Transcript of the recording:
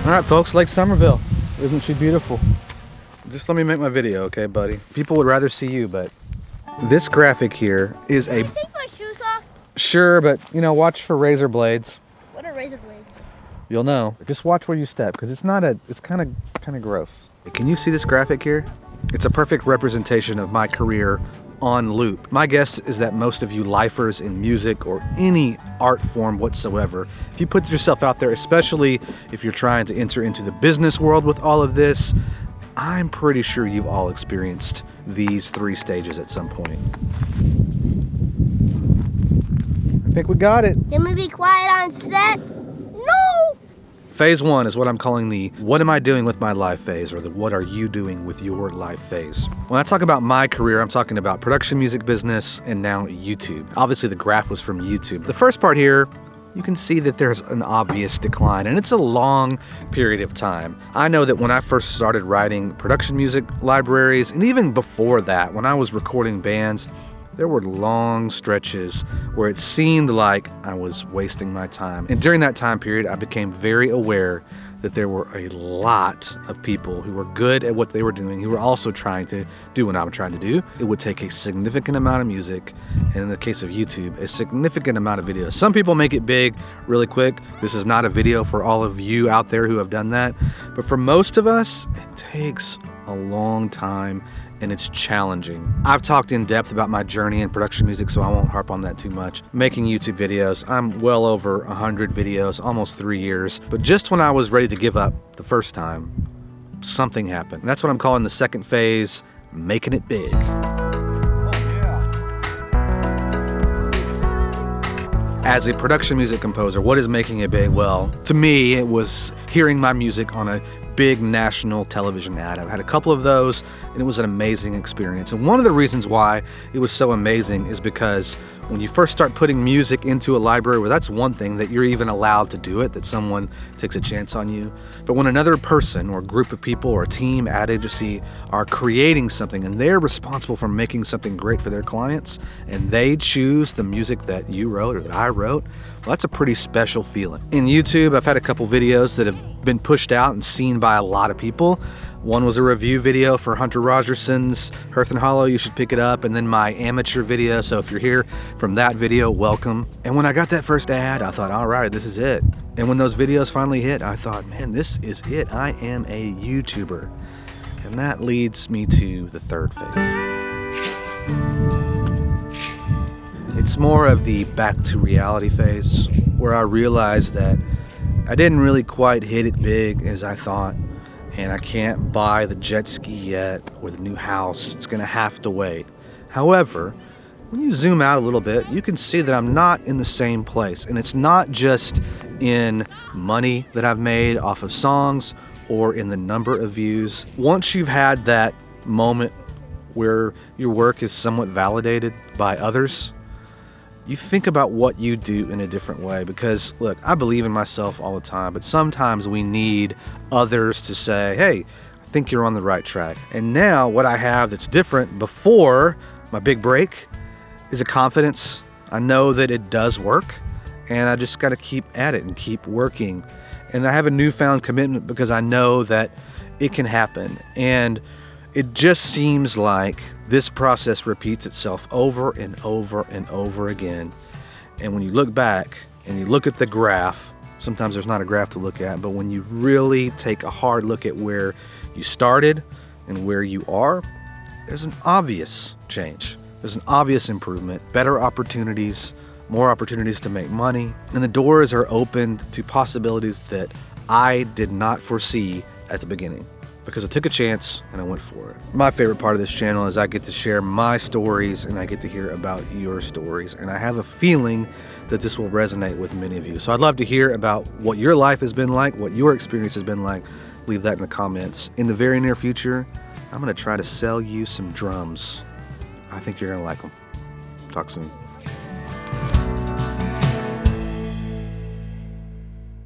All right, folks, Lake Somerville. Isn't she beautiful? Just let me make my video, okay, buddy? People would rather see you, but this graphic here is a... Can I take my shoes off? Sure, but, you know, watch for razor blades. What are razor blades? You'll know. Just watch where you step, because it's not a... It's kind of gross. Can you see this graphic here? It's a perfect representation of my career on loop. My guess is that most of you lifers in music or any art form whatsoever, if you put yourself out there, especially if you're trying to enter into the business world with all of this, I'm pretty sure you've all experienced these 3 stages at some point. I think we got it. Can we be quiet on set? No! Phase 1 is what I'm calling the what am I doing with my life phase, or the what are you doing with your life phase. When I talk about my career, I'm talking about production music business and now YouTube. Obviously the graph was from YouTube. The first part here, you can see that there's an obvious decline, and it's a long period of time. I know that when I first started writing production music libraries, and even before that, when I was recording bands, there were long stretches where it seemed like I was wasting my time. And during that time period, I became very aware that there were a lot of people who were good at what they were doing, who were also trying to do what I'm trying to do. It would take a significant amount of music, and in the case of YouTube, a significant amount of videos. Some people make it big really quick. This is not a video for all of you out there who have done that. But for most of us, it takes a long time, and it's challenging. I've talked in depth about my journey in production music, so I won't harp on that too much. Making YouTube videos, I'm well over 100 videos, almost 3 years. But just when I was ready to give up the first time, something happened. And that's what I'm calling the second phase, making it big. As a production music composer, what is making it big? Well, to me, it was hearing my music on a big national television ad. I've had a couple of those, and it was an amazing experience. And one of the reasons why it was so amazing is because when you first start putting music into a library, well, that's one thing, that you're even allowed to do it, that someone takes a chance on you. But when another person or group of people or a team, ad agency are creating something and they're responsible for making something great for their clients, and they choose the music that you wrote or that I wrote, well, that's a pretty special feeling. In YouTube, I've had a couple videos that have been pushed out and seen by a lot of people. One was a review video for Hunter Rogerson's Hearth and Hollow, you should pick it up, and then my amateur video, so if you're here from that video, welcome. And when I got that first ad, I thought, all right, this is it. And when those videos finally hit, I thought, man, this is it. I am a YouTuber. And that leads me to the third phase. It's more of the back to reality phase, where I realized that I didn't really quite hit it big as I thought, and I can't buy the jet ski yet or the new house. It's gonna have to wait. However, when you zoom out a little bit, you can see that I'm not in the same place, and it's not just in money that I've made off of songs or in the number of views. Once you've had that moment where your work is somewhat validated by others, you think about what you do in a different way. Because look, I believe in myself all the time, but sometimes we need others to say, hey, I think you're on the right track. And now what I have that's different before my big break is a confidence. I know that it does work, and I just got to keep at it and keep working. And I have a newfound commitment because I know that it can happen. And it just seems like this process repeats itself over and over and over again. And when you look back and you look at the graph, sometimes there's not a graph to look at, but when you really take a hard look at where you started and where you are, there's an obvious change. There's an obvious improvement, better opportunities, more opportunities to make money, and the doors are opened to possibilities that I did not foresee at the beginning, because I took a chance and I went for it. My favorite part of this channel is I get to share my stories and I get to hear about your stories, and I have a feeling that this will resonate with many of you. So I'd love to hear about what your life has been like, what your experience has been like. Leave that in the comments. In the very near future, I'm gonna try to sell you some drums. I think you're gonna like them. Talk soon.